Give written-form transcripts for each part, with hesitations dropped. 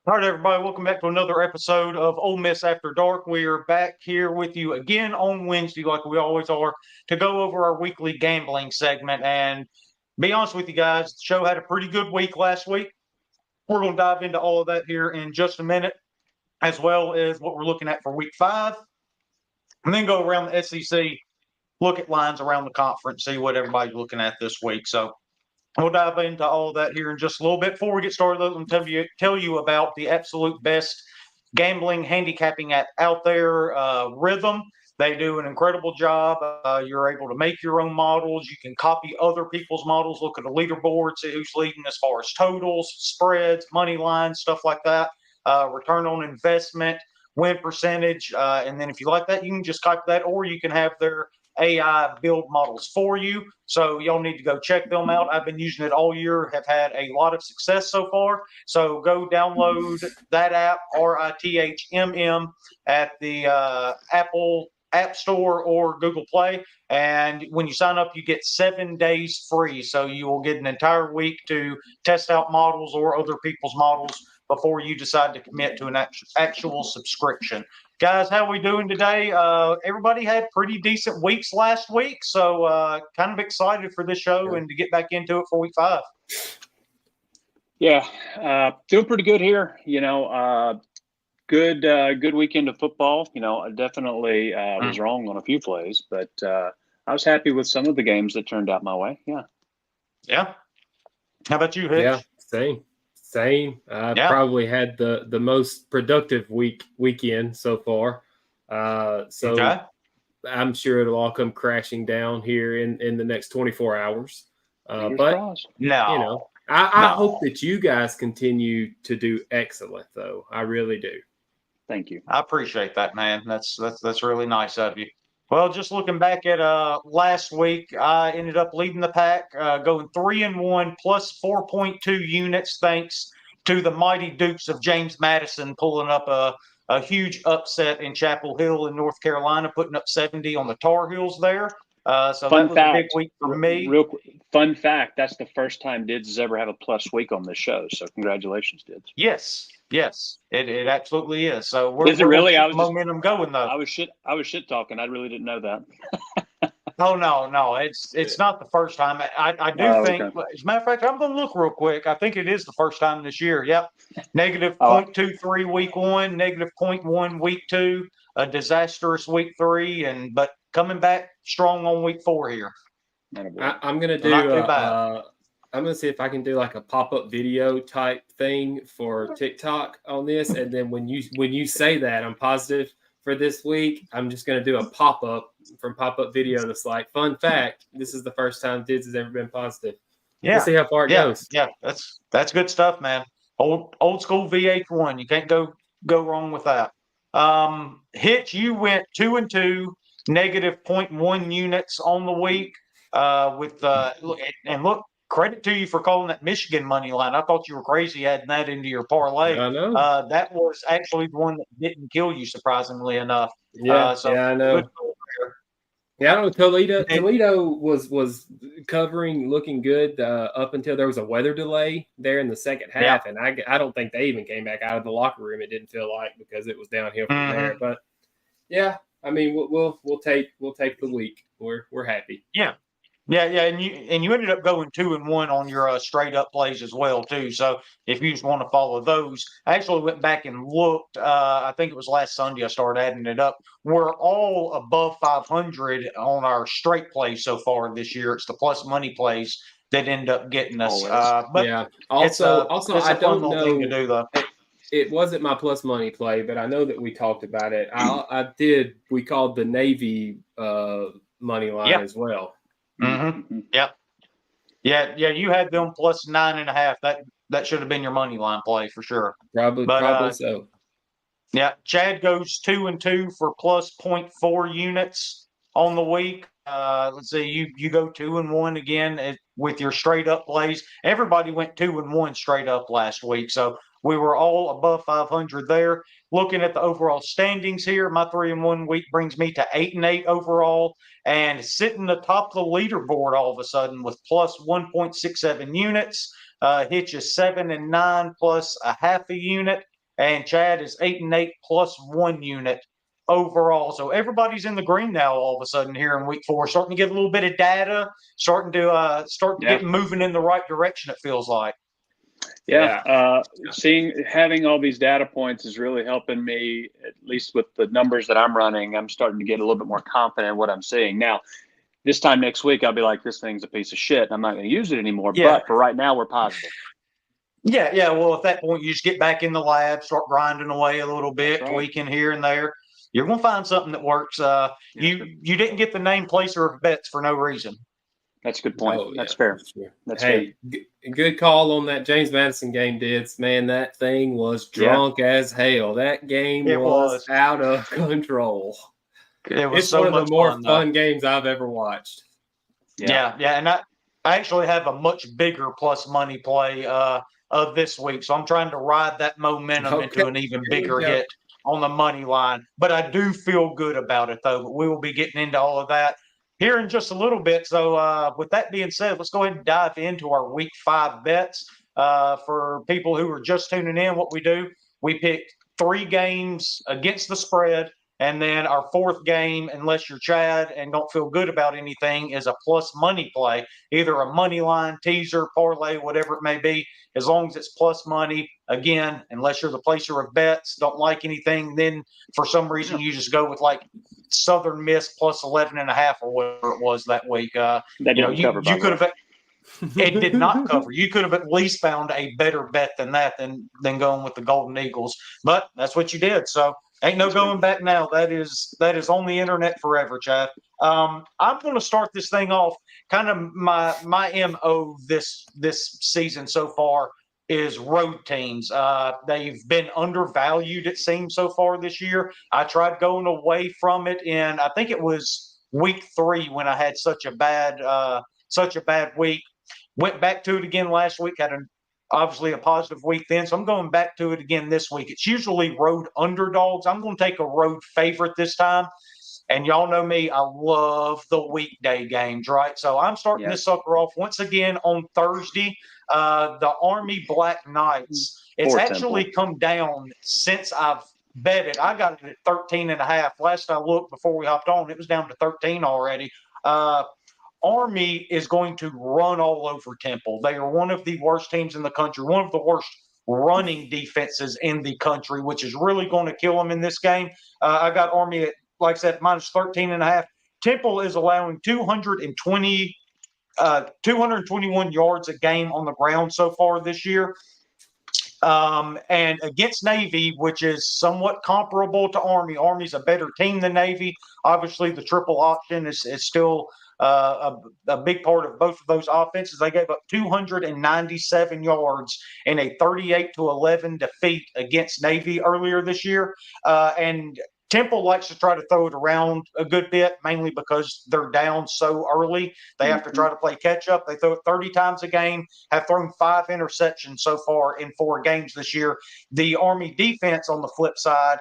All right, everybody, welcome back to another episode of Ole Miss After Dark. We are back here with you again on Wednesday, like we always are, to go over our weekly gambling segment. And be honest with you guys, the show had a pretty good week last week. We're going to dive into all of that here in just a minute, as well as what we're looking at for week 5, and then go around the SEC, look at lines around the conference, see what everybody's looking at this week. So we'll dive into all of that here in just a little bit. Before we get started, though, let me tell you about the absolute best gambling handicapping app out there, Rhythm. They do an incredible job. You're able to make your own models. You can copy other people's models, look at a leaderboard, see who's leading as far as totals, spreads, money lines, stuff like that. Return on investment, win percentage. And then if you like that, you can just copy that, or you can have their AI build models for you. So y'all need to go check them out. I've been using it all year, have had a lot of success so far. So go download that app, RITHMM, at the Apple App Store or Google Play. And when you sign up, you get 7 days free. So you will get an entire week to test out models or other people's models before you decide to commit to an actual subscription. Guys, how are we doing today? Everybody had pretty decent weeks last week, so kind of excited for this show and to get back into it for week 5. Yeah, doing pretty good here. Good weekend of football. I definitely was wrong on a few plays, but I was happy with some of the games that turned out my way. Yeah. Yeah. How about you, Hitch? Yeah, same. I probably had the most productive weekend so far. Okay. I'm sure it'll all come crashing down here in the next 24 hours. But no. I hope that you guys continue to do excellent, though. I really do. Thank you. I appreciate that, man. That's really nice of you. Well, just looking back at last week, I ended up leading the pack, going 3-1 plus 4.2 units, thanks to the mighty Dukes of James Madison pulling up a huge upset in Chapel Hill in North Carolina, putting up 70 on the Tar Heels there. So that was a big week for me. Real fun fact, that's the first time Dids has ever had a plus week on this show. So congratulations, Dids. Yes, it absolutely is. So we're really momentum going though. I was shit talking. I really didn't know that. Oh no, it's not the first time. I do think, okay. As a matter of fact, I'm going to look real quick. I think it is the first time this year. Yep, negative 0.23 week 1, negative 0.1 week 2, a disastrous week 3, but coming back strong on week 4 here. I'm going to do. I'm going to see if I can do like a pop-up video type thing for TikTok on this, and then when you say that, I'm positive for this week, I'm just going to do a pop-up from pop-up video that's like, fun fact, this is the first time Dids has ever been positive. Yeah. We'll see how far it goes. Yeah, that's good stuff, man. Old school VH1. You can't go wrong with that. Hitch, you went 2-2, negative 0.1 units on the week. Look, credit to you for calling that Michigan money line. I thought you were crazy adding that into your parlay. I know. That was actually the one that didn't kill you, surprisingly enough. Yeah, I know. Yeah, I don't know. Toledo was covering, looking good up until there was a weather delay there in the second half, and I don't think they even came back out of the locker room. It didn't feel like, because it was downhill from there. But yeah, I mean, we'll take the week. We're happy. Yeah, and you ended up going 2-1 on your straight up plays as well too. So if you just want to follow those, I actually went back and looked. I think it was last Sunday I started adding it up. We're all above 500 on our straight plays so far this year. It's the plus money plays that end up getting us. But yeah, also I don't know. Thing to do, though. It wasn't my plus money play, but I know that we talked about it. We called the Navy money line as well. Mm-hmm. Yep. Yeah. You had them plus 9.5. That should have been your money line play for sure. Probably so. Yeah. Chad goes 2-2 for plus 0.4 units on the week. Let's see. You go 2-1 again with your straight up plays. Everybody went 2-1 straight up last week, so we were all above 500 there. Looking at the overall standings here, my 3-1 week brings me to 8-8 overall, and sitting atop the leaderboard all of a sudden with plus 1.67 units. Hitch is 7-9 plus a half a unit. and Chad is 8-8 plus 1 unit overall. So everybody's in the green now all of a sudden here in week 4, starting to get a little bit of data, starting to get moving in the right direction, it feels like. Having all these data points is really helping me, at least with the numbers that I'm running. I'm starting to get a little bit more confident in what I'm seeing. Now, this time next week, I'll be like, this thing's a piece of shit, and I'm not going to use it anymore. Yeah. But for right now, we're positive. Yeah. Well, at that point, you just get back in the lab, start grinding away a little bit, tweaking here and there. You're going to find something that works. You didn't get the name placer of bets for no reason. That's a good point. That's fair. That's fair. Good call on that James Madison game, Dids. Man, that thing was drunk as hell. That game was out of control. It's one of the more fun games I've ever watched. Yeah. And I actually have a much bigger plus money play of this week. So I'm trying to ride that momentum into an even bigger hit on the money line. But I do feel good about it, though. But we will be getting into all of that here in just a little bit. So with that being said, let's go ahead and dive into our week 5 bets. For people who are just tuning in, what we do, we pick 3 games against the spread. And then our 4th game, unless you're Chad and don't feel good about anything, is a plus money play, either a money line, teaser, parlay, whatever it may be, as long as it's plus money. Again, unless you're the placer of bets, don't like anything, then for some reason you just go with like Southern Miss plus 11.5 or whatever it was that week. You could have. It did not cover. You could have at least found a better bet than that than going with the Golden Eagles, but that's what you did. So ain't no going back now. That is on the internet forever, Chad. I'm going to start this thing off. Kind of my MO this season so far is road teams. They've been undervalued, it seems, so far this year. I tried going away from it in, I think it was week 3 when I had such a bad week. Went back to it again last week, had obviously a positive week then. So I'm going back to it again this week. It's usually road underdogs. I'm going to take a road favorite this time. And y'all know me, I love the weekday games, right? So I'm starting this sucker off once again on Thursday. The Army Black Knights. It's actually come down since I've bet it. I got it at 13.5. Last I looked before we hopped on, it was down to 13 already. Army is going to run all over Temple. They are one of the worst teams in the country, one of the worst running defenses in the country, which is really going to kill them in this game. I got Army at, like I said, minus 13.5. Temple is allowing 221 yards a game on the ground so far this year. And against Navy, which is somewhat comparable to Army. Army's a better team than Navy. Obviously, the triple option is still a big part of both of those offenses. They gave up 297 yards in a 38-11 defeat against Navy earlier this year. And Temple likes to try to throw it around a good bit, mainly because they're down so early. They have to try to play catch up. They throw it 30 times a game, have thrown 5 interceptions so far in 4 games this year. The Army defense, on the flip side,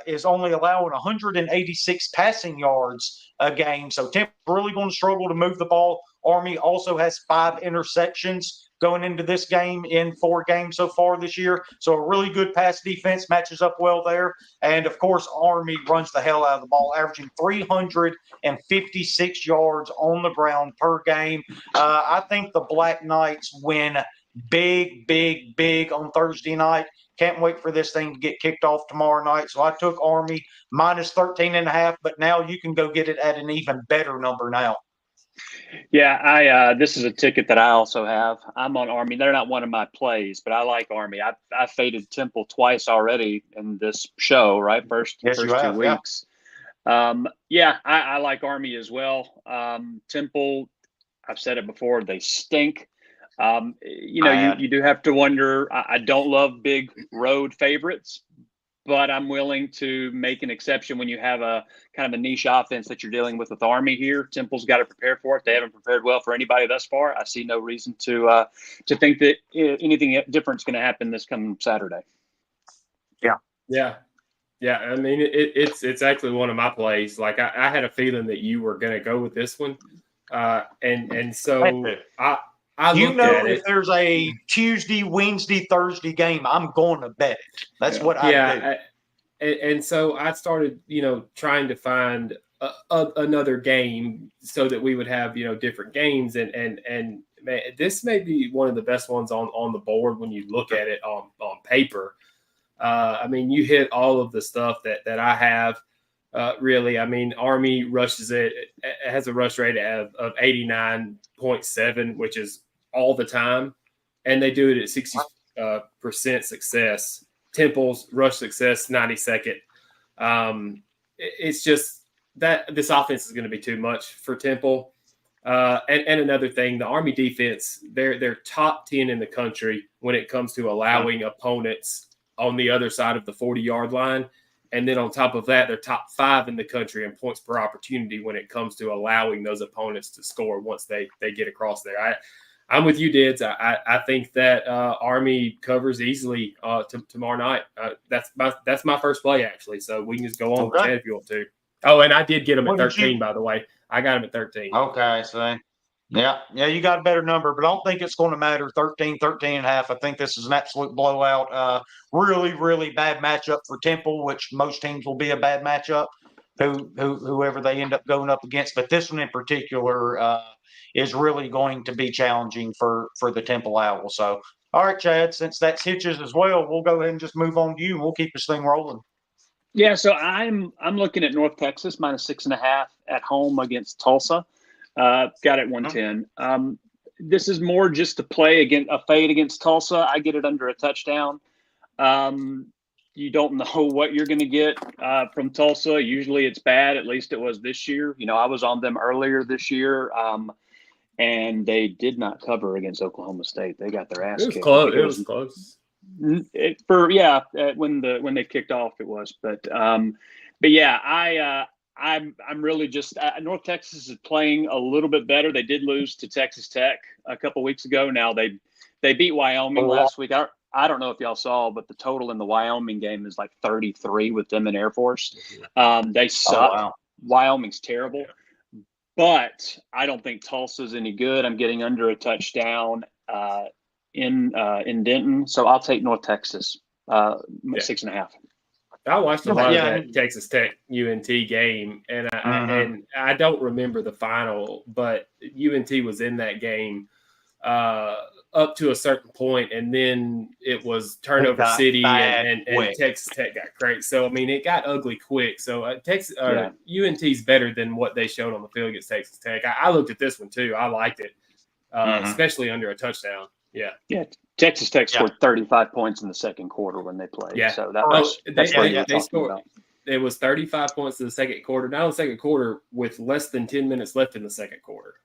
is only allowing 186 passing yards a game. So Temple's really going to struggle to move the ball. Army also has 5 interceptions going into this game in 4 games so far this year. So a really good pass defense matches up well there. And, of course, Army runs the hell out of the ball, averaging 356 yards on the ground per game. I think the Black Knights win big on Thursday night. Can't wait for this thing to get kicked off tomorrow night. So I took Army minus 13.5, but now you can go get it at an even better number now. Yeah, this is a ticket that I also have. I'm on Army. They're not one of my plays, but I like Army. I faded Temple twice already in this show, right? First 2 weeks. Yeah. I like Army as well. Temple, I've said it before, they stink. You do have to wonder. I don't love big road favorites, but I'm willing to make an exception when you have a kind of a niche offense that you're dealing with Army here. Temple's got to prepare for it. They haven't prepared well for anybody thus far. I see no reason to think that anything different is going to happen this coming Saturday. Yeah. I mean, it's actually one of my plays. Like I had a feeling that you were going to go with this one, and so if there's a Tuesday, Wednesday, Thursday game, I'm going to bet it. That's what I do. And so I started, trying to find another game so that we would have, different games. And man, this may be one of the best ones on the board when you look at it on paper. You hit all of the stuff that I have. Really, Army rushes it has a rush rate of 89.7, which is all the time, and they do it at 60% success. Temple's rush success 92nd. It's just that this offense is going to be too much for Temple. And another thing, the Army defense, they're top 10 in the country when it comes to allowing opponents on the other side of the 40-yard line. And then on top of that, they're top 5 in the country in points per opportunity when it comes to allowing those opponents to score once they get across there. I'm with you, Dids. I think that Army covers easily tomorrow night. That's my first play, actually. So we can just go on with Chad if you want to. Oh, and I did get him at 13, by the way. I got him at 13. Okay, so yeah, you got a better number, but I don't think it's going to matter. 13 and a half. I think this is an absolute blowout. Really, really bad matchup for Temple, which most teams will be a bad matchup, whoever they end up going up against. But this one in particular is really going to be challenging for the Temple Owls. So, all right, Chad, since that's hitches as well, we'll go ahead and just move on to you, and we'll keep this thing rolling. Yeah, so I'm looking at North Texas -6.5 at home against Tulsa. Got it 110. This is more just to play against a fade against Tulsa. I get it under a touchdown. You don't know what you're going to get from Tulsa. Usually it's bad. At least it was this year. I was on them earlier this year, and they did not cover against Oklahoma State. They got their ass kicked. It was close. When they kicked off, it was. But yeah, I'm really just North Texas is playing a little bit better. They did lose to Texas Tech a couple weeks ago. Now they beat Wyoming last week. I don't know if y'all saw, but the total in the Wyoming game is like 33 with them in Air Force. They suck. Wow. Wyoming's terrible, but I don't think Tulsa's any good. I'm getting under a touchdown in Denton, so I'll take North Texas 6.5. I watched a lot of that Texas Tech UNT game, and I don't remember the final, but UNT was in that game up to a certain point, and then it was turnover city, and Texas Tech got great. So it got ugly quick. So UNT's better than what they showed on the field against Texas Tech. I looked at this one too. I liked it, especially under a touchdown. Yeah. Texas Tech scored 35 points in the second quarter when they played. Yeah. So they scored. It was 35 points in the second quarter. Now in the second quarter, with less than 10 minutes left in the second quarter.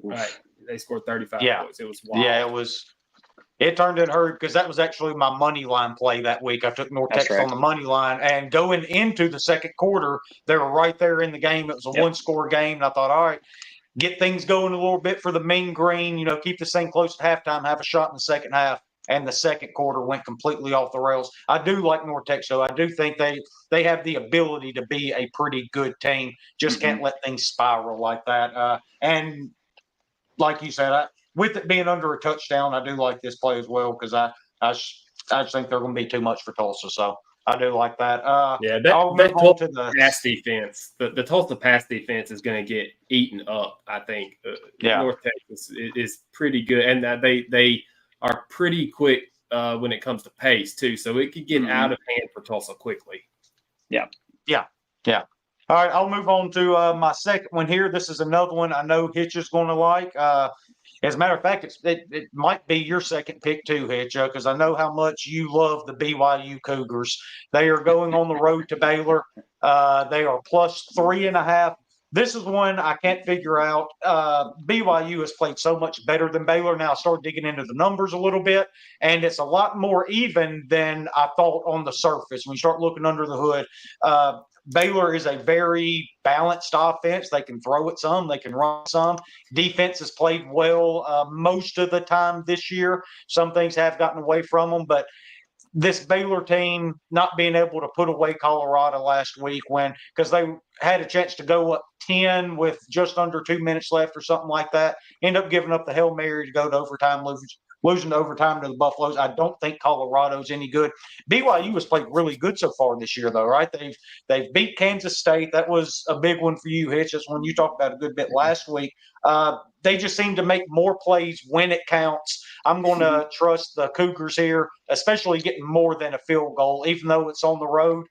Oof. Right. They scored 35 points. It was wild. Yeah, it turned in hurt because that was actually my money line play that week. I took North Texas on the money line, and going into the second quarter, they were right there in the game. It was a one-score game, and I thought, all right, get things going a little bit for the Mean Green, keep this thing close to halftime, have a shot in the second half. And the second quarter went completely off the rails. I do like North Texas, though. I do think they have the ability to be a pretty good team. Just can't let things spiral like that. And like you said, with it being under a touchdown, I do like this play as well because I just think they're going to be too much for Tulsa. So I do like that. That Tulsa pass defense, the Tulsa pass defense is going to get eaten up, I think. North Texas is pretty good, and they are pretty quick when it comes to pace, too. So it could get out of hand for Tulsa quickly. Yeah. All right, I'll move on to my second one here. This is another one I know Hitch is going to like. As a matter of fact, it might be your second pick too, Hitch, because I know how much you love the BYU Cougars. They are going on the road to Baylor. They are +3.5. This is one I can't figure out. BYU has played so much better than Baylor. Now I started digging into the numbers a little bit, and it's a lot more even than I thought on the surface. When you start looking under the hood, Baylor is a very balanced offense. They can throw it some, they can run some. Defense has played well most of the time this year. Some things have gotten away from them, but this Baylor team not being able to put away Colorado last week because they had a chance to go up 10 with just under 2 minutes left or something like that, end up giving up the Hail Mary to go to overtime, losing to overtime to the Buffaloes. I don't think Colorado's any good. BYU has played really good so far this year, though, right? They've beat Kansas State. That was a big one for you, Hitch. That's one you talked about a good bit last week. They just seem to make more plays when it counts. I'm going to trust the Cougars here, especially getting more than a field goal, even though it's on the road.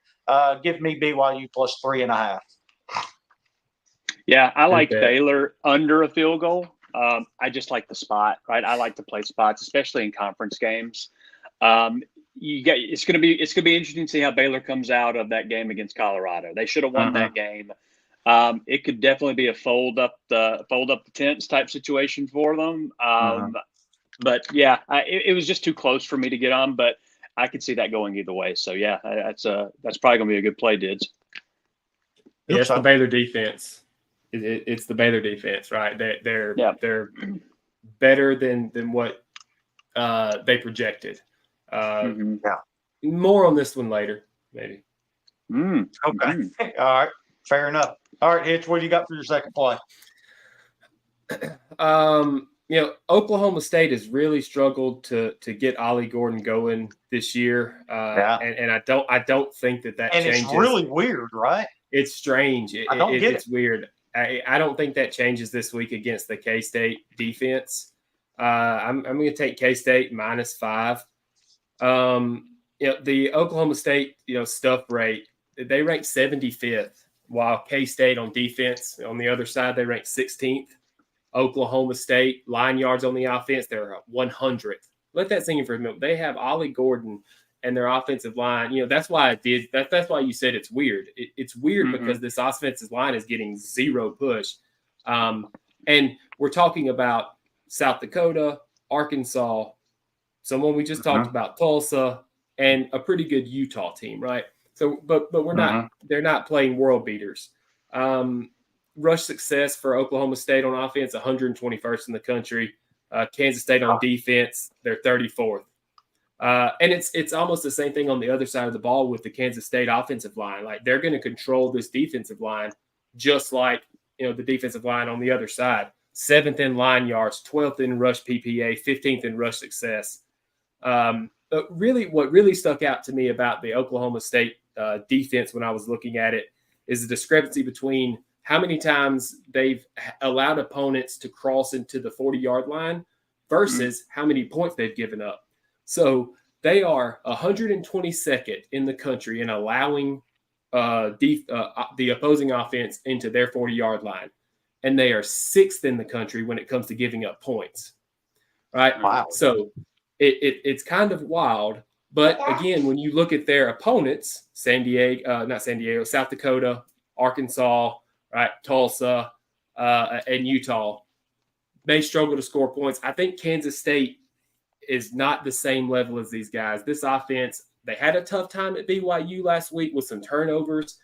Give me BYU plus 3.5. Yeah, I like Baylor under a field goal. I just like the spot, right? I like to play spots, especially in conference games. It's going to be interesting to see how Baylor comes out of that game against Colorado. They should have won that game. It could definitely be a fold up the tents type situation for them. But yeah, it was just too close for me to get on. But I could see that going either way. So yeah, that's probably going to be a good play, Dids. Yeah, it's the Baylor defense. It's the Baylor defense, right? They're better than what they projected. More on this one later, maybe. Okay. All right. Fair enough. All right, Hitch, what do you got for your second play? Oklahoma State has really struggled to get Ollie Gordon going this year. And I don't think that changes. And it's really weird, right? It's strange. It's weird. I don't think that changes this week against the K-State defense. I'm going to take K-State -5. The Oklahoma State, stuff rate, they rank 75th, while K-State on defense, on the other side, they rank 16th. Oklahoma State line yards on the offense, they're 100th. Let that sink in for a minute. They have Ollie Gordon and their offensive line. That's why that's why you said it's weird. It's weird because this offensive line is getting zero push. And we're talking about South Dakota, Arkansas, someone we just talked about, Tulsa, and a pretty good Utah team, right? So, but we're not. They're not playing world beaters. Rush success for Oklahoma State on offense, 121st in the country. Kansas State on defense, they're 34th. And it's almost the same thing on the other side of the ball with the Kansas State offensive line. Like, they're going to control this defensive line, just like the defensive line on the other side. 7th in line yards, 12th in rush PPA, 15th in rush success. But really, what really stuck out to me about the Oklahoma State defense when I was looking at it is the discrepancy between how many times they've allowed opponents to cross into the 40-yard line versus how many points they've given up. So they are 122nd in the country in allowing the opposing offense into their 40-yard line. And they are 6th in the country when it comes to giving up points. Right? Wow. So it's kind of wild. But again, when you look at their opponents, South Dakota, Arkansas, right, Tulsa, and Utah, they struggle to score points. I think Kansas State is not the same level as these guys. This offense, they had a tough time at BYU last week with some turnovers.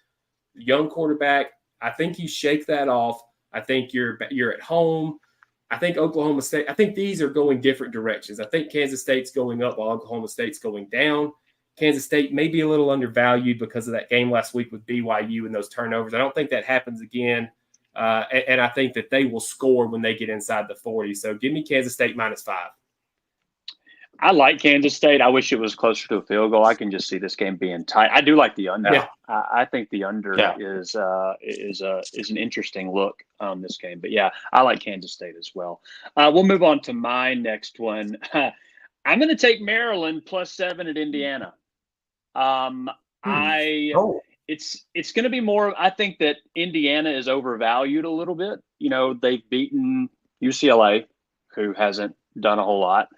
Young quarterback, I think you shake that off. I think you're at home. I think Oklahoma State, I think these are going different directions. I think Kansas State's going up while Oklahoma State's going down. Kansas State may be a little undervalued because of that game last week with BYU and those turnovers. I don't think that happens again. And I think that they will score when they get inside the 40. So give me Kansas State -5. I like Kansas State. I wish it was closer to a field goal. I can just see this game being tight. I do like the under. Yeah. I think the under is an interesting look on this game. But yeah, I like Kansas State as well. We'll move on to my next one. I'm going to take Maryland +7 at Indiana. It's going to be more. I think that Indiana is overvalued a little bit. They've beaten UCLA, who hasn't done a whole lot.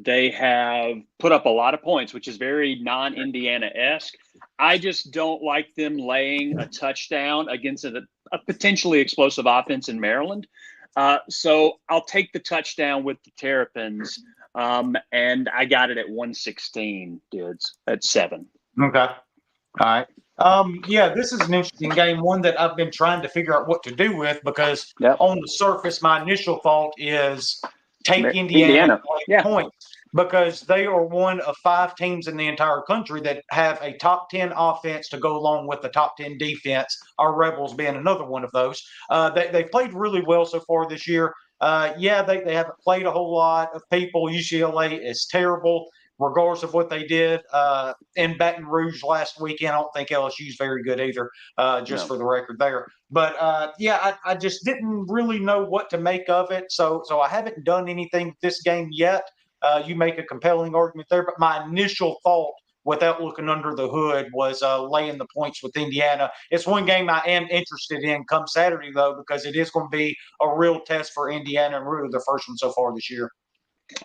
They have put up a lot of points, which is very non-Indiana-esque. I just don't like them laying a touchdown against a potentially explosive offense in Maryland. So I'll take the touchdown with the Terrapins, and I got it at 116, dudes, at 7. Okay. All right. This is an interesting game, one that I've been trying to figure out what to do with because on the surface, my initial thought is take Indiana points. because they are one of 5 teams in the entire country that have a top 10 offense to go along with the top 10 defense, our Rebels being another one of those. They've played really well so far this year. They haven't played a whole lot of people. UCLA is terrible, regardless of what they did in Baton Rouge last weekend. I don't think LSU is very good either, for the record there. But I just didn't really know what to make of it. So I haven't done anything with this game yet. You make a compelling argument there, but my initial thought, without looking under the hood, was laying the points with Indiana. It's one game I am interested in come Saturday, though, because it is going to be a real test for Indiana, and really the first one so far this year.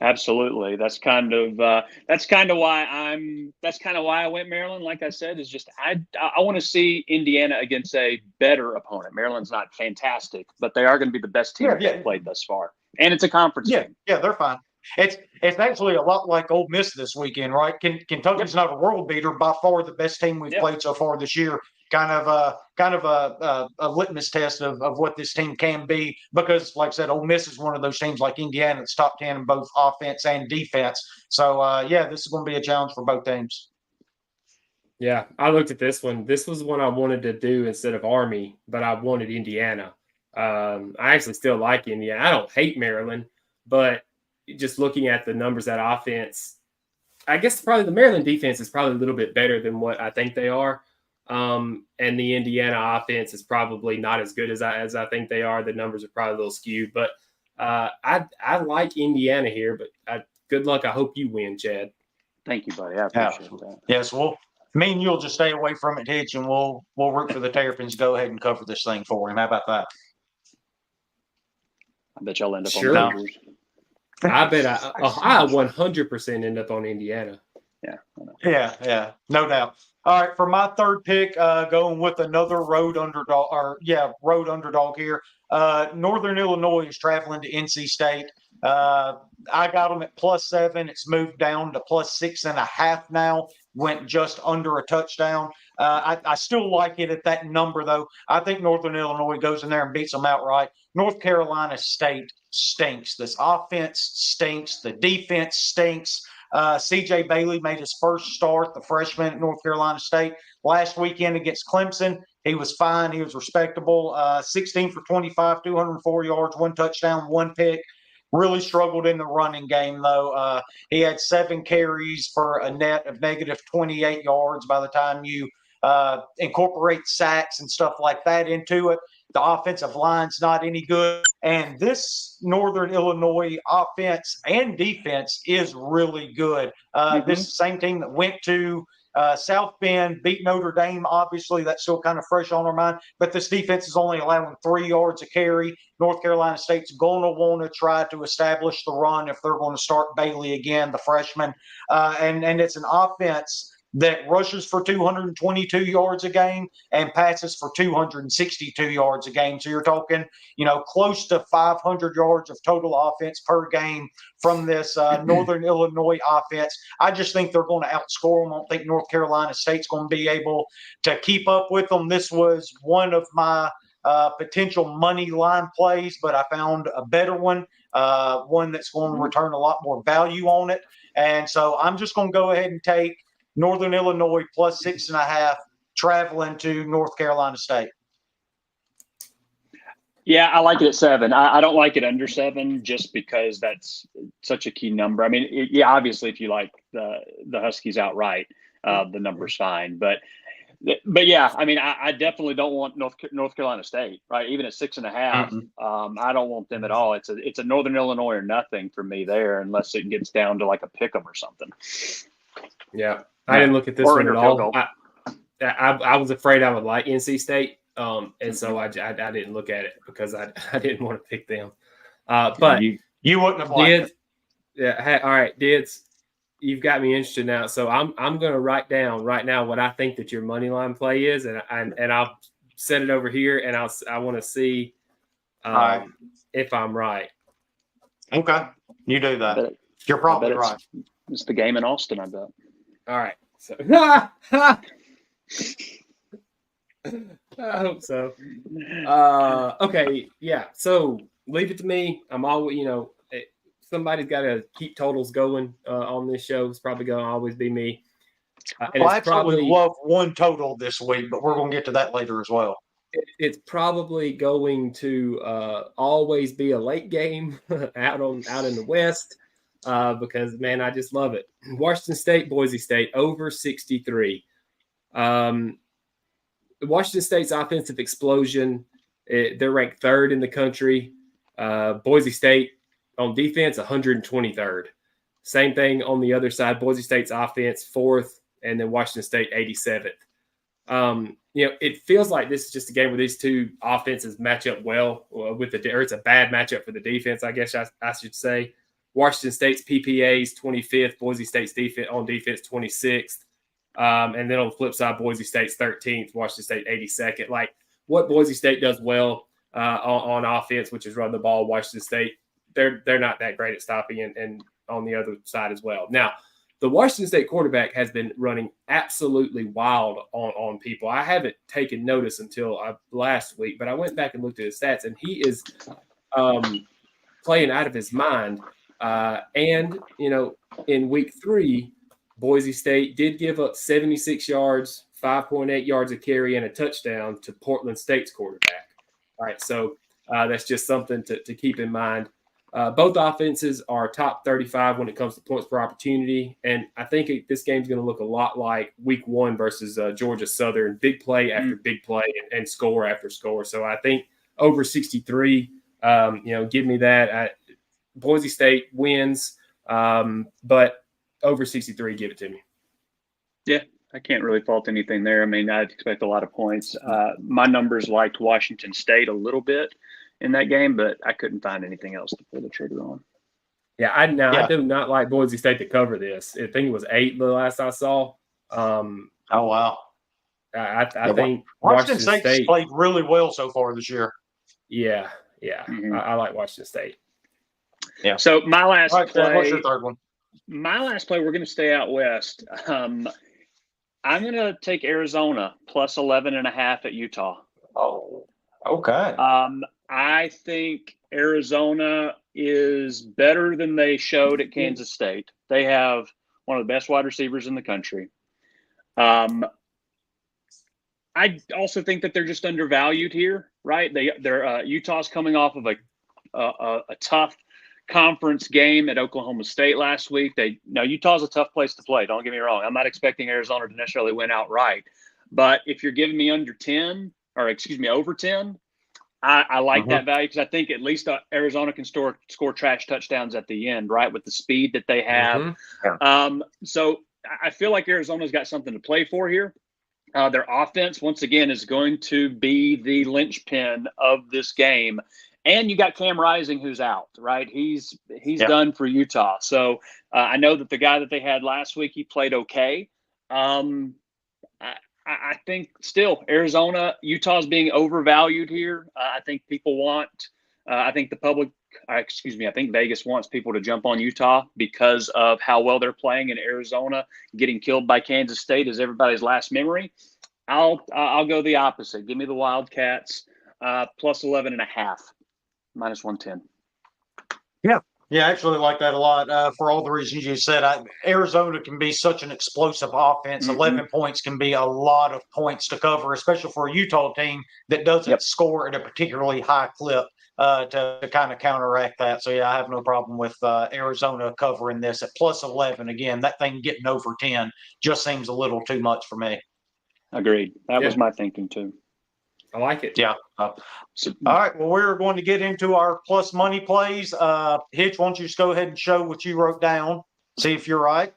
Absolutely. That's kind of why I went Maryland. Like I said, is just I want to see Indiana against a better opponent. Maryland's not fantastic, but they are going to be the best team they've played thus far, and it's a conference game. Yeah, they're fine. It's actually a lot like Ole Miss this weekend, right? Kentucky's not a world beater, by far the best team we've played so far this year. Kind of a litmus test of what this team can be, because, like I said, Ole Miss is one of those teams like Indiana that's top 10 in both offense and defense. So this is going to be a challenge for both teams. Yeah, I looked at this one. This was one I wanted to do instead of Army, but I wanted Indiana. I actually still like Indiana. I don't hate Maryland, but just looking at the numbers, that offense, I guess probably the Maryland defense is probably a little bit better than what I think they are. And the Indiana offense is probably not as good as I think they are. The numbers are probably a little skewed, but I like Indiana here, but good luck. I hope you win, Chad. Thank you, buddy. I appreciate that. Yes, me and you'll just stay away from it, Hitch, and we'll root for the Terrapins to go ahead and cover this thing for him. How about that? I bet y'all end up on the Tigers. I bet I 100% end up on Indiana. Yeah, no doubt. All right, for my third pick, going with another road underdog here. Northern Illinois is traveling to NC State. I got them at +7. It's moved down to +6.5 now. Went just under a touchdown. I still like it at that number, though. I think Northern Illinois goes in there and beats them outright. North Carolina State stinks. This offense stinks. The defense stinks. C.J. Bailey made his first start, the freshman at North Carolina State, last weekend against Clemson. He was fine. He was respectable. 16 for 25, 204 yards, 1 touchdown, 1 pick. Really struggled in the running game, though. He had 7 carries for a net of negative 28 yards by the time you incorporate sacks and stuff like that into it. The offensive line's not any good. And this Northern Illinois offense and defense is really good. This is the same team that went to South Bend, beat Notre Dame. Obviously, that's still kind of fresh on our mind. But this defense is only allowing 3 yards a carry. North Carolina State's going to want to try to establish the run if they're going to start Bailey again, the freshman. And it's an offense that rushes for 222 yards a game and passes for 262 yards a game. So you're talking, close to 500 yards of total offense per game from this Northern Illinois offense. I just think they're going to outscore them. I don't think North Carolina State's going to be able to keep up with them. This was one of my potential money line plays, but I found a better one that's going to return a lot more value on it. And so I'm just going to go ahead and take Northern Illinois +6.5 traveling to North Carolina State. Yeah, I like it at 7. I don't like it under 7 just because that's such a key number. I mean, obviously, if you like the Huskies outright, the number's fine. But yeah, I mean, I definitely don't want North Carolina State, right? Even at 6.5, I don't want them at all. It's a Northern Illinois or nothing for me there, unless it gets down to like a pick 'em or something. Yeah, I didn't look at this one at all. I was afraid I would like NC State, and so I didn't look at it because I didn't want to pick them. But you wouldn't have liked it. Yeah. All right, Dids, you've got me interested now. So I'm going to write down right now what I think that your money line play is, and I'll set it over here, and I want to see if I'm right. Okay, you do that. You're probably right. It's the game in Austin, I bet. All right. So I hope so. Okay. Yeah. So leave it to me. I'm always, somebody's got to keep totals going on this show. It's probably going to always be me. And I absolutely love one total this week, but we're going to get to that later as well. It's probably going to always be a late game out in the West because, man, I just love it. Washington State, Boise State, over 63. Washington State's offensive explosion, they're ranked third in the country. Boise State on defense, 123rd. Same thing on the other side. Boise State's offense, fourth, and then Washington State, 87th. It feels like this is just a game where these two offenses match up well with or it's a bad matchup for the defense, I guess I should say. Washington State's PPA's 25th, Boise State's defense 26th. And then on the flip side, Boise State's 13th, Washington State 82nd. Like what Boise State does well on offense, which is run the ball, Washington State, they're not that great at stopping and on the other side as well. Now, the Washington State quarterback has been running absolutely wild on people. I haven't taken notice until last week, but I went back and looked at his stats, and he is playing out of his mind. In week 3, Boise State did give up 76 yards, 5.8 yards of carry, and a touchdown to Portland State's quarterback. All right, so that's just something to keep in mind. Both offenses are top 35 when it comes to points per opportunity, and I think this game's going to look a lot like Week 1 versus Georgia Southern, big play after big play and score after score. So I think over 63, give me that. Boise State wins, but over 63, give it to me. Yeah, I can't really fault anything there. I mean, I'd expect a lot of points. My numbers liked Washington State a little bit in that game, but I couldn't find anything else to pull the trigger on. Yeah, I do not like Boise State to cover this. I think it was 8 the last I saw. Oh, wow. I think Washington State played really well so far this year. Yeah. Mm-hmm. I like Washington State. Yeah. So my last play. What's your third one? My last play, we're going to stay out west. I'm going to take Arizona plus 11.5 at Utah. Oh, okay. I think Arizona is better than they showed at Kansas State. They have one of the best wide receivers in the country. I also think that they're just undervalued here, right? They're Utah's coming off of a tough conference game at Oklahoma State last week. Utah's a tough place to play. Don't get me wrong. I'm not expecting Arizona to necessarily win outright, but if you're giving me over 10, I like that value because I think at least Arizona can score trash touchdowns at the end, right, with the speed that they have. Mm-hmm. Yeah. So I feel like Arizona's got something to play for here. Their offense, once again, is going to be the linchpin of this game. And you got Cam Rising, who's out, right? He's done for Utah. So I know that the guy that they had last week, he played okay. I think still Utah's being overvalued here. I think I think Vegas wants people to jump on Utah because of how well they're playing in Arizona. Getting killed by Kansas State is everybody's last memory. I'll go the opposite. Give me the Wildcats plus 11.5, minus 110. Yeah, I actually like that a lot for all the reasons you said. Arizona can be such an explosive offense. Mm-hmm. 11 points can be a lot of points to cover, especially for a Utah team that doesn't score at a particularly high clip to kind of counteract that. So, yeah, I have no problem with Arizona covering this at plus 11. Again, that thing getting over 10 just seems a little too much for me. Agreed. That was my thinking, too. I like it. Yeah. All right. Well, we're going to get into our plus money plays. Hitch, why don't you just go ahead and show what you wrote down? See if you're right.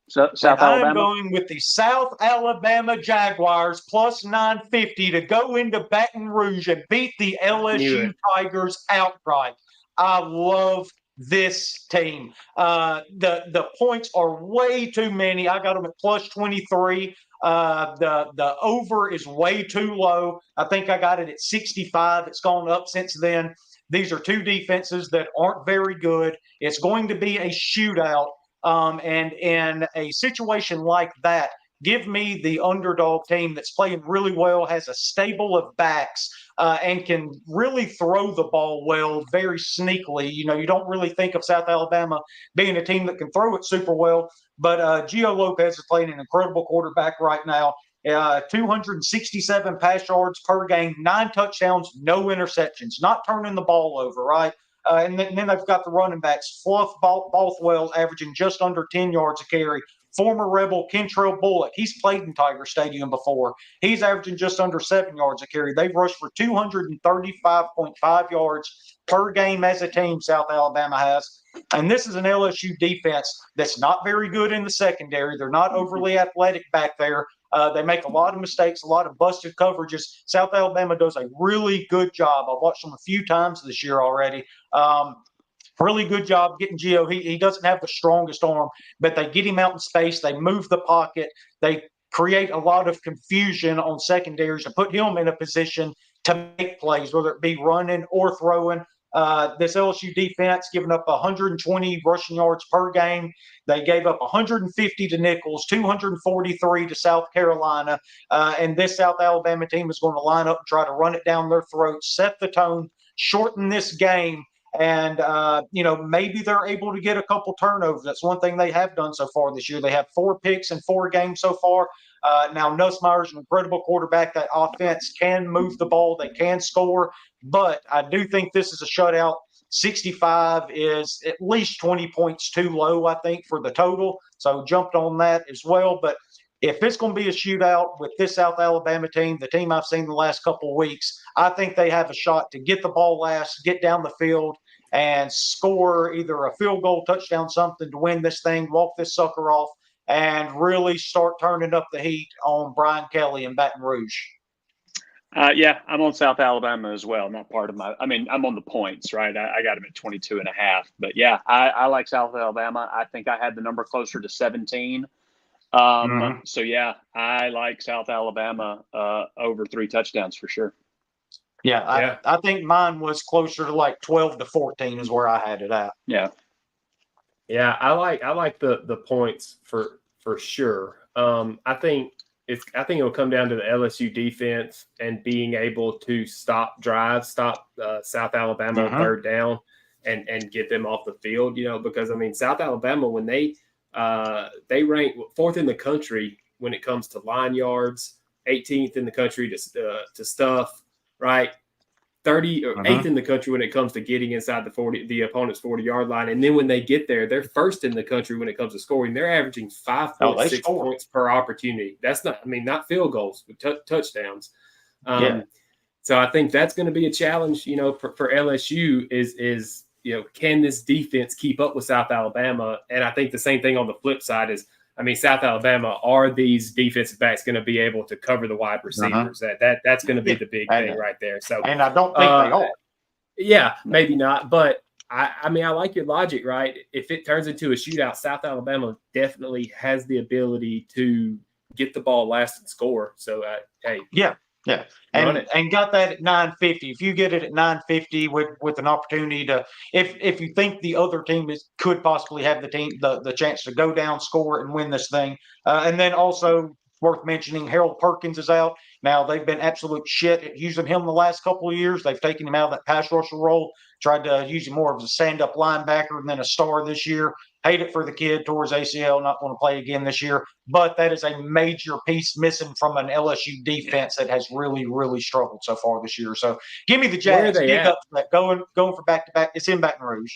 So, South Alabama. I'm going with the South Alabama Jaguars plus 950 to go into Baton Rouge and beat the LSU Tigers outright. I love this team. The points are way too many. I got them at plus 23. The over is way too low. I think I got it at 65. It's gone up since then. These are two defenses that aren't very good. It's going to be a shootout. And in a situation like that, give me the underdog team that's playing really well, has a stable of backs, and can really throw the ball well, very sneakily. You know, you don't really think of South Alabama being a team that can throw it super well, but Gio Lopez is playing an incredible quarterback right now. 267 pass yards per game, 9 touchdowns, no interceptions, not turning the ball over, right? And then they've got the running backs, Fluff Bothwell averaging just under 10 yards a carry. Former Rebel Kentrell Bullock, he's played in Tiger Stadium before. He's averaging just under 7 yards a carry. They've rushed for 235.5 yards per game as a team, South Alabama has. And this is an LSU defense that's not very good in the secondary. They're not overly athletic back there. They make a lot of mistakes, a lot of busted coverages. South Alabama does a really good job. I've watched them a few times this year already. Really good job getting Gio. He doesn't have the strongest arm, but they get him out in space. They move the pocket. They create a lot of confusion on secondaries and put him in a position to make plays, whether it be running or throwing. This LSU defense giving up 120 rushing yards per game. They gave up 150 to Nichols, 243 to South Carolina. And this South Alabama team is going to line up and try to run it down their throats, set the tone, shorten this game. And, maybe they're able to get a couple turnovers. That's one thing they have done so far this year. They have 4 picks in 4 games so far. Now, Nussmeier's an incredible quarterback. That offense can move the ball. They can score. But I do think this is a shutout. 65 is at least 20 points too low, I think, for the total. So jumped on that as well. But if it's going to be a shootout with this South Alabama team, the team I've seen the last couple of weeks, I think they have a shot to get the ball last, get down the field, and score either a field goal, touchdown, something to win this thing, walk this sucker off, and really start turning up the heat on Brian Kelly in Baton Rouge. Yeah, I'm on South Alabama as well. Not part of I'm on the points, right? I got them at 22.5. But yeah, I like South Alabama. I think I had the number closer to 17. So yeah, I like South Alabama over 3 touchdowns for sure. Yeah, I think mine was closer to like 12 to 14 is where I had it at. Yeah. Yeah, I like the points for sure. I think it'll come down to the LSU defense and being able to stop drives, stop South Alabama on 3rd down and get them off the field, because South Alabama, when they rank 4th in the country when it comes to line yards, 18th in the country to stuff, right? 30 or 8th in the country when it comes to getting inside the opponent's 40-yard line. And then when they get there, they're 1st in the country when it comes to scoring. They're averaging 5.6 points per opportunity. That's not field goals, but touchdowns. So I think that's going to be a challenge, for LSU is can this defense keep up with South Alabama? And I think the same thing on the flip side is, South Alabama, are these defensive backs going to be able to cover the wide receivers? That's going to be the big thing right there. So, and I don't think they are. Yeah, maybe not. But I like your logic, right? If it turns into a shootout, South Alabama definitely has the ability to get the ball last and score. So, hey, yeah. And got that at 950. If you get it at 950 with an opportunity to, if you think the other team could possibly have the chance to go down, score, and win this thing, and then also worth mentioning, Harold Perkins is out. Now, they've been absolute shit at using him the last couple of years. They've taken him out of that pass rusher role, tried to use him more of a stand-up linebacker than a star this year. Hate it for the kid, towards ACL, not going to play again this year. But that is a major piece missing from an LSU defense that has really, really struggled so far this year. So give me the Jags. Big up for that. Going for back-to-back. It's in Baton Rouge.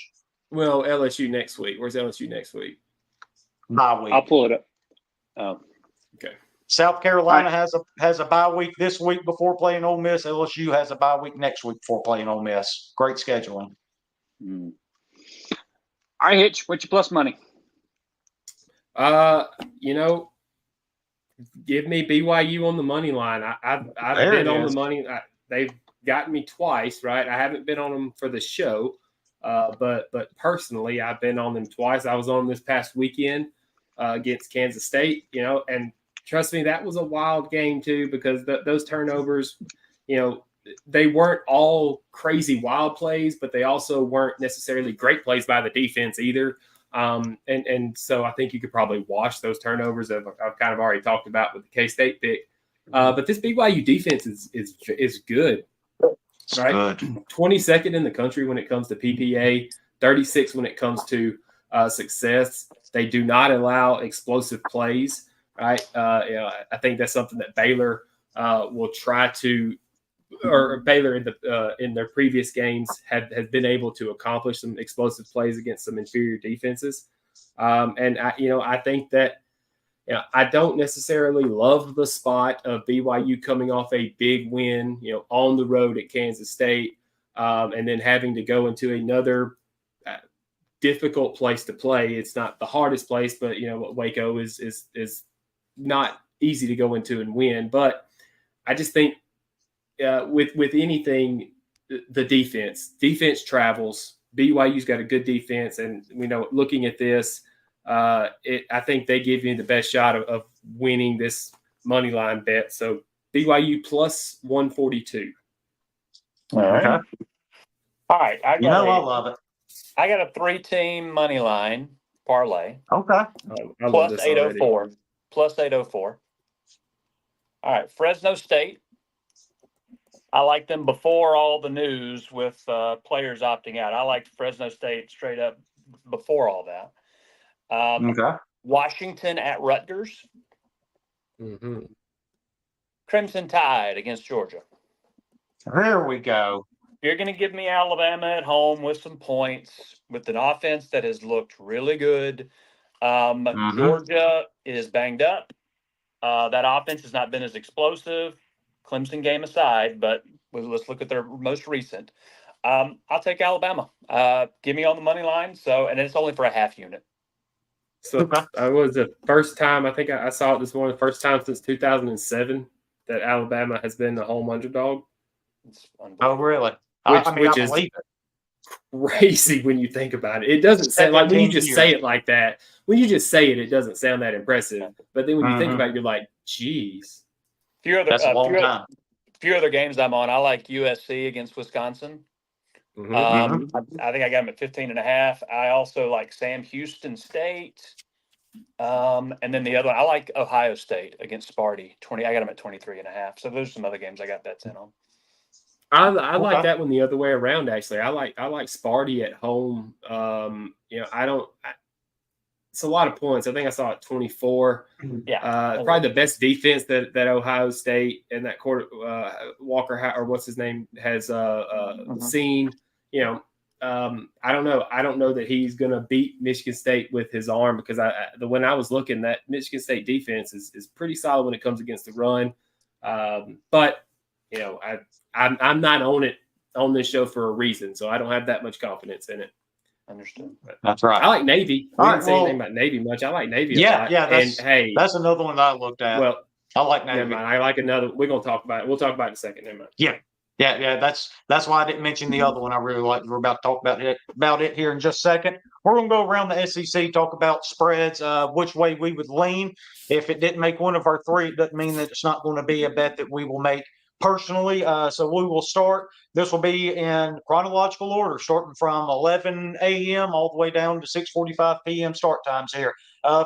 Well, LSU next week. Where's LSU next week? Bye week. I'll pull it up. Oh. Okay. South Carolina has a bye week this week before playing Ole Miss. LSU has a bye week next week before playing Ole Miss. Great scheduling. All right, Hitch, what's your plus money? Give me BYU on the money line. I've been on the money. They've gotten me twice, right? I haven't been on them for the show, but personally, I've been on them twice. I was on them this past weekend against Kansas State, and trust me, that was a wild game too, because those turnovers, they weren't all crazy wild plays, but they also weren't necessarily great plays by the defense either. And so I think you could probably wash those turnovers I've kind of already talked about with the K-State pick. But this BYU defense is good. Right, 22nd in the country when it comes to PPA, 36 when it comes to success. They do not allow explosive plays. Right, I think that's something that Baylor will try to, or Baylor in their previous games has been able to accomplish some explosive plays against some inferior defenses. And I think that. I don't necessarily love the spot of BYU coming off a big win, on the road at Kansas State, and then having to go into another difficult place to play. It's not the hardest place, but Waco is not easy to go into and win. But I just think with anything, the defense travels. BYU's got a good defense, and looking at this. I think they give you the best shot of winning this money line bet. So BYU plus 142. All right. Okay. All right. I love it. I got a 3-team money line parlay. Okay. Plus 804. Plus 804. All right. Fresno State. I like them before all the news with players opting out. I liked Fresno State straight up before all that. Okay. Washington at Rutgers. Mm-hmm. Crimson Tide against Georgia. There we go. You're going to give me Alabama at home with some points, with an offense that has looked really good. Georgia is banged up. That offense has not been as explosive, Clemson game aside, but let's look at their most recent. I'll take Alabama. Give me on the money line. And it's only for a half unit. So I was the first time, I think I saw it this morning, the first time since 2007 that Alabama has been the home underdog. Oh, really? I believe it. Crazy when you think about it. It doesn't sound like when you just say it like that. When you just say it, it doesn't sound that impressive. But then when you think about it, you're like, geez. That's a long time. Few other games I'm on. I like USC against Wisconsin. I think I got them at 15.5. I also like Sam Houston State. And then the other one, I like Ohio State against Sparty. I got them at 23.5. So there's some other games I got bets in on. I like that one the other way around. Actually, I like Sparty at home. It's a lot of points. I think I saw it 24. Yeah, probably the best defense that Ohio State and that quarter Walker or what's his name has seen. I don't know. I don't know that he's going to beat Michigan State with his arm because when I was looking, that Michigan State defense is pretty solid when it comes against the run. But I'm not on this show for a reason, so I don't have that much confidence in it. Understood. That's right. I like Navy. We didn't say anything about Navy much. I like Navy a lot. Yeah. That's another one that I looked at. Well, I like Navy. I like another. We're gonna talk about it. We'll talk about it in a second. Never mind. Yeah. That's why I didn't mention the other one. I really like. We're about to talk about it here in just a second. We're gonna go around the SEC, talk about spreads, which way we would lean. If it didn't make one of our three, it doesn't mean that it's not going to be a bet that we will make personally. So we will start. This will be in chronological order, starting from 11 a.m. all the way down to 6:45 p.m. start times here.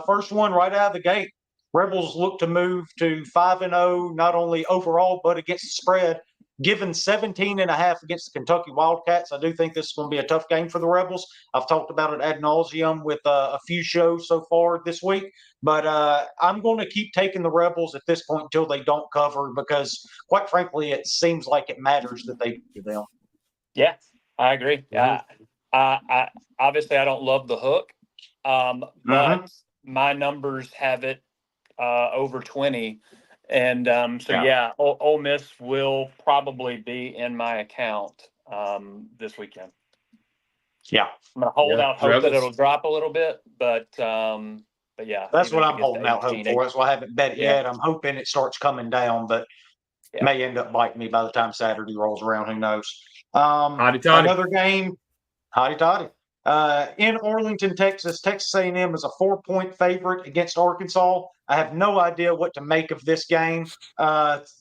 First one right out of the gate. Rebels look to move to 5-0, not only overall, but against the spread. Given 17.5 against the Kentucky Wildcats, I do think this is going to be a tough game for the Rebels. I've talked about it ad nauseum with a few shows so far this week, but I'm going to keep taking the Rebels at this point until they don't cover because, quite frankly, it seems like it matters that they do them. Yeah, I agree. I obviously I don't love the hook, but my numbers have it over 20. And Ole Miss will probably be in my account this weekend. Yeah, I'm gonna hold out hope that it'll drop a little bit, but yeah, that's what I'm holding out hope for. That's why I haven't bet it yet. I'm hoping it starts coming down, but may end up biting me by the time Saturday rolls around. Who knows? Hotty toddy. Another game. Hotty toddy. In Arlington, Texas, Texas A&M is a 4-point favorite against Arkansas. I have no idea what to make of this game.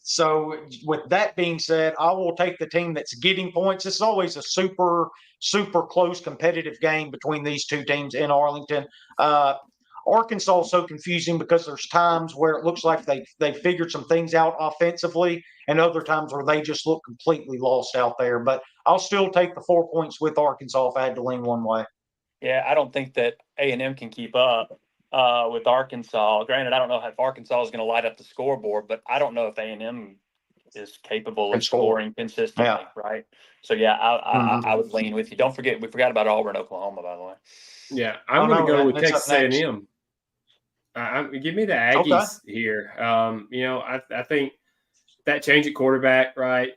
So with that being said, I will take the team that's getting points. It's always a super, super close competitive game between these two teams in Arlington. Arkansas is so confusing because there's times where it looks like they figured some things out offensively and other times where they just look completely lost out there. But I'll still take the 4 points with Arkansas if I had to lean one way. Yeah, I don't think that A&M can keep up with Arkansas. Granted, I don't know if Arkansas is going to light up the scoreboard, but I don't know if A&M is capable of scoring consistently, right? So, yeah, I would lean with you. Don't forget, we forgot about Auburn, Oklahoma, by the way. Yeah, I'm going to go with Texas A&M. Give me the Aggies here. I think that change at quarterback, right?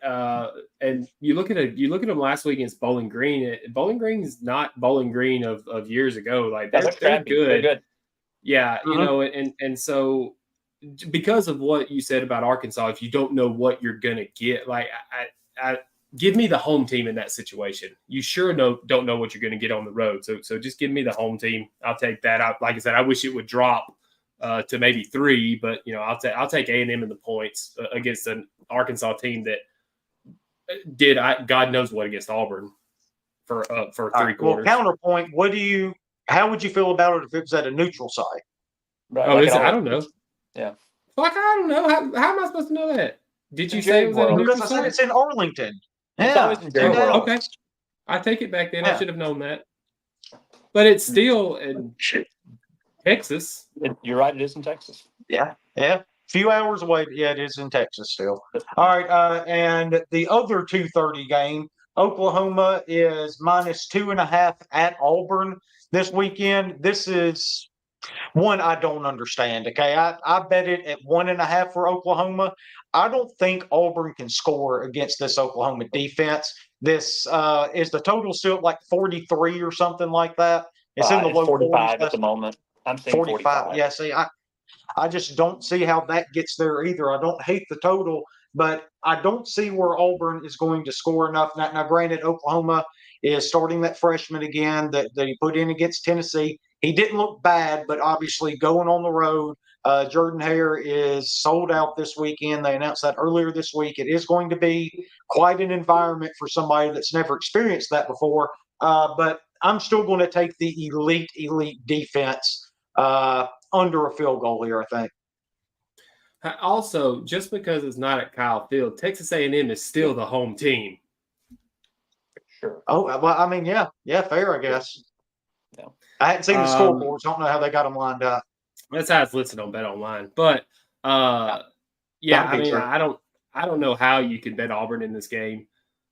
And you look at them last week against Bowling Green. Bowling Green is not Bowling Green of years ago. Like they're good. They're good. Yeah, and so because of what you said about Arkansas, if you don't know what you're gonna get, like I give me the home team in that situation. You sure don't know what you're gonna get on the road. So just give me the home team. I'll take that. Like I said, I wish it would drop to maybe 3, but I'll take A&M in the points against an Arkansas team that did God knows what against Auburn for 3 quarters. Well, counterpoint. How would you feel about it if it was at a neutral site? Right, like I don't know. Yeah. Like I don't know. How am I supposed to know that? Did you say it was at a neutral because site? I said it's in Arlington. Yeah. Okay. I take it back then. Yeah. I should have known that. But it's still in Texas. You're right. It is in Texas. Yeah. A few hours away. But yeah, it is in Texas still. All right. And the other 2:30 game, Oklahoma is -2.5 at Auburn this weekend. This is one I don't understand. Okay. I bet it at 1.5 for Oklahoma. I don't think Auburn can score against this Oklahoma defense. This is the total still like 43 or something like that. It's in the low 45 40s at the moment. I'm saying 45. Yeah, see, I just don't see how that gets there either. I don't hate the total, but I don't see where Auburn is going to score enough. Now granted, Oklahoma is starting that freshman again that he put in against Tennessee. He didn't look bad, but obviously going on the road, Jordan-Hare is sold out this weekend. They announced that earlier this week. It is going to be quite an environment for somebody that's never experienced that before. But I'm still going to take the elite defense under a field goal here, I think. Also, just because it's not at Kyle Field, Texas A&M is still the home team. Sure. Oh, well, I mean, yeah, fair, I guess. Yeah. I hadn't seen the scoreboards. I don't know how they got them lined up. That's how it's listed on Bet Online. But I mean, sure. I don't know how you can bet Auburn in this game.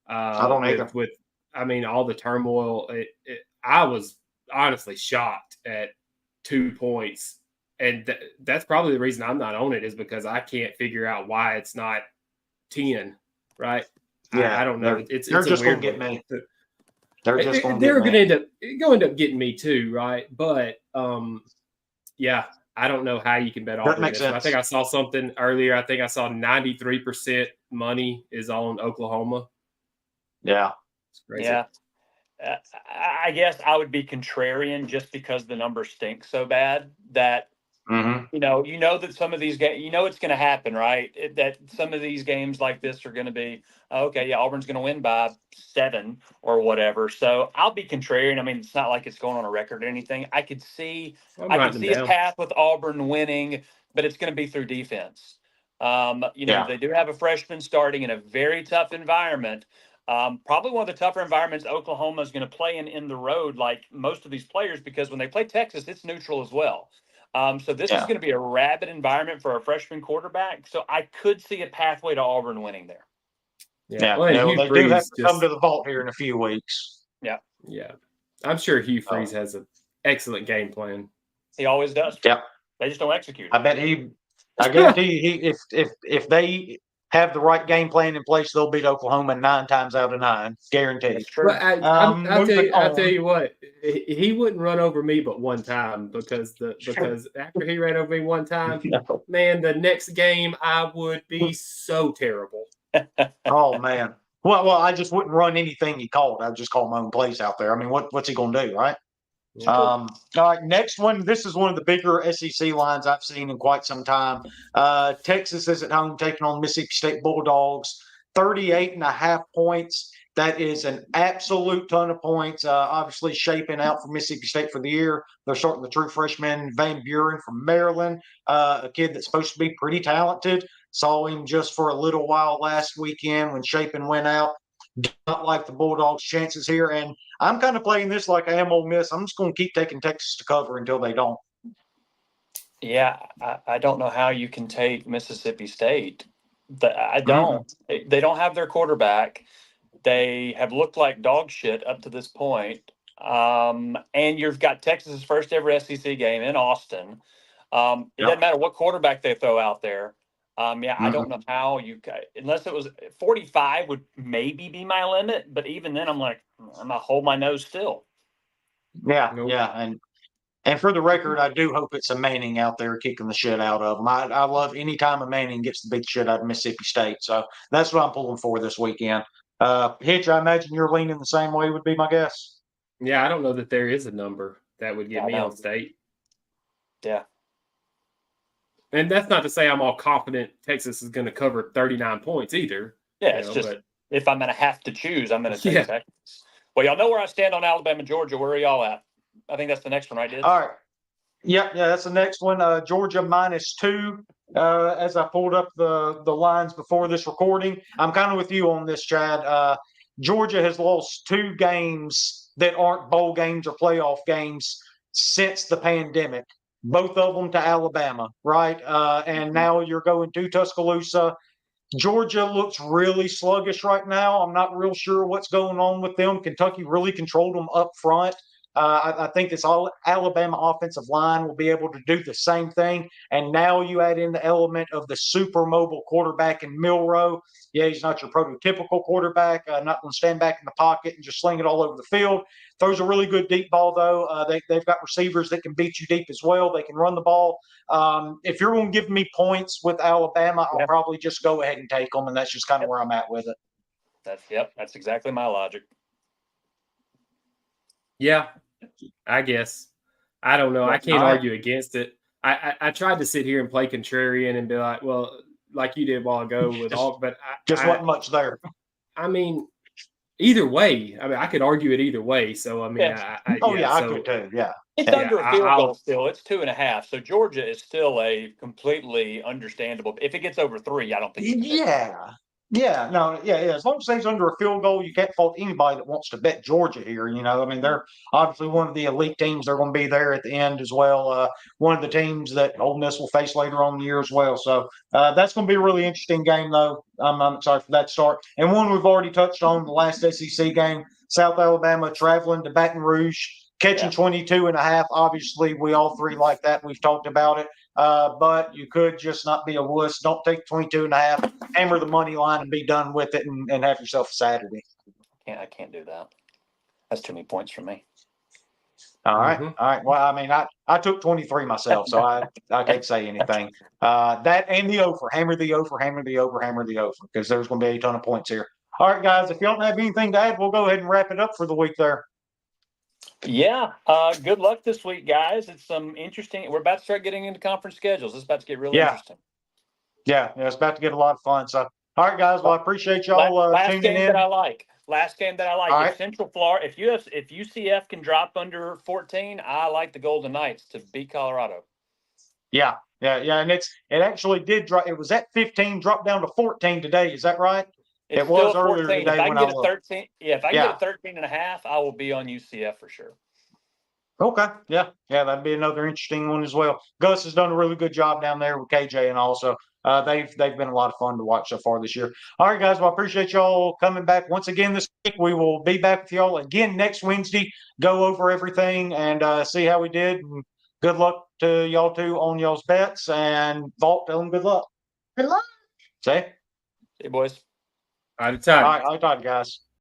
I don't either. With all the turmoil, I was honestly shocked at 2 points, and that's probably the reason I'm not on it is because I can't figure out why it's not 10. Right? Yeah, I don't know. They're just going to get me. They're going to end up getting me too, right? But I don't know how you can bet Auburn. That makes sense. I think I saw something earlier. I think I saw 93% money is on Oklahoma. Yeah, it's crazy. Yeah. I guess I would be contrarian just because the numbers stink so bad that that some of these games, it's going to happen, right? That some of these games like this are going to be Auburn's going to win by 7 or whatever. So I'll be contrarian. I mean, it's not like it's going on a record or anything. I could see a path with Auburn winning, but it's going to be through defense. They do have a freshman starting in a very tough environment. Probably one of the tougher environments Oklahoma is going to play in the road, like most of these players, because when they play Texas, it's neutral as well. So this is going to be a rabid environment for a freshman quarterback. So I could see a pathway to Auburn winning there. Yeah. They do have to come to the vault here in a few weeks. Yeah. Yeah. I'm sure Hugh Freeze has an excellent game plan. He always does. Yeah. They just don't execute it. I guarantee you, if they have the right game plan in place, they'll beat Oklahoma 9 times out of 9. Guaranteed. Well, I'll tell you what, he wouldn't run over me but one time because after he ran over me one time, man, the next game I would be so terrible. Oh man, Well, I just wouldn't run anything he called. I'd just call my own plays out there. I mean, what's he going to do, right? All right, next one. This is one of the bigger SEC lines I've seen in quite some time. Texas is at home taking on Mississippi State Bulldogs, 38.5 points. That is an absolute ton of points. Obviously, shaping out for Mississippi State for the year. They're starting the true freshman Van Buren from Maryland, a kid that's supposed to be pretty talented. Saw him just for a little while last weekend when Shapen went out. Do not like the Bulldogs' chances here, and I'm kind of playing this like I am Ole Miss. I'm just going to keep taking Texas to cover until they don't. Yeah, I don't know how you can take Mississippi State. I don't. They don't have their quarterback. They have looked like dog shit up to this point. And you've got Texas's first ever SEC game in Austin. It doesn't matter what quarterback they throw out there. I don't know how unless it was 45 would maybe be my limit, but even then I'm like, I'm gonna hold my nose still. Yeah. And for the record, I do hope it's a Manning out there kicking the shit out of them. I love any time a Manning gets the big shit out of Mississippi State. So that's what I'm pulling for this weekend. Hitch, I imagine you're leaning the same way would be my guess. Yeah, I don't know that there is a number that would get me on State. Yeah. And that's not to say I'm all confident Texas is going to cover 39 points either. Yeah, it's just if I'm going to have to choose, I'm going to take Texas. Well, y'all know where I stand on Alabama, Georgia. Where are y'all at? I think that's the next one, right, Diz? All right. Yeah, that's the next one. Georgia -2. As I pulled up the lines before this recording, I'm kind of with you on this, Chad. Georgia has lost 2 games that aren't bowl games or playoff games since the pandemic. Both of them to Alabama, right? And now you're going to Tuscaloosa. Georgia looks really sluggish right now. I'm not real sure what's going on with them. Kentucky really controlled them up front. I think this Alabama offensive line will be able to do the same thing. And now you add in the element of the super mobile quarterback in Milroe. Yeah, he's not your prototypical quarterback, not going to stand back in the pocket and just sling it all over the field. Throws a really good deep ball, though. They've got receivers that can beat you deep as well. They can run the ball. If you're going to give me points with Alabama, I'll probably just go ahead and take them, and that's just kind of where I'm at with it. That's exactly my logic. Yeah, I guess. I don't know. I can't argue against it. I tried to sit here and play contrarian and be like, well, like you did a while ago with wasn't much there. I mean, either way. I mean, I could argue it either way. So I mean, I could too. Yeah, it's under a field goal still. It's 2.5. So Georgia is still a completely understandable. If it gets over 3, I don't think. Yeah. As long as it stays under a field goal, you can't fault anybody that wants to bet Georgia here. I mean, they're obviously one of the elite teams. They're going to be there at the end as well. One of the teams that Ole Miss will face later on in the year as well. So that's going to be a really interesting game, though. I'm excited for that start. And one we've already touched on, the last SEC game, South Alabama traveling to Baton Rouge, catching 22.5. Obviously, we all three like that. We've talked about it. But you could just not be a wuss. Don't take 22.5, hammer the money line and be done with it and have yourself a Saturday. I can't do that. That's too many points for me. All right. Well, I mean, I took 23 myself, so I can't say anything. That and the over. Hammer the over, because there's going to be a ton of points here. All right, guys, if you don't have anything to add, we'll go ahead and wrap it up for the week there. Yeah. Good luck this week, guys. It's some interesting. We're about to start getting into conference schedules. It's about to get really interesting. Yeah, it's about to get a lot of fun. So, all right, guys. Well, I appreciate y'all tuning in. Last game that I like. All if Central Florida, if UCF can drop under 14, I like the Golden Knights to beat Colorado. Yeah, and it actually did drop. It was at 15, dropped down to 14 today. Is that right? It was earlier today. If I can get a 13, if I can get a 13.5, I will be on UCF for sure. Okay. Yeah, that'd be another interesting one as well. Gus has done a really good job down there with KJ and also they've been a lot of fun to watch so far this year. All right, guys. Well, I appreciate y'all coming back once again this week. We will be back with y'all again next Wednesday. Go over everything and see how we did. And good luck to y'all too on y'all's bets. And Vault, tell them good luck. Good luck. See you, boys. All right, guys.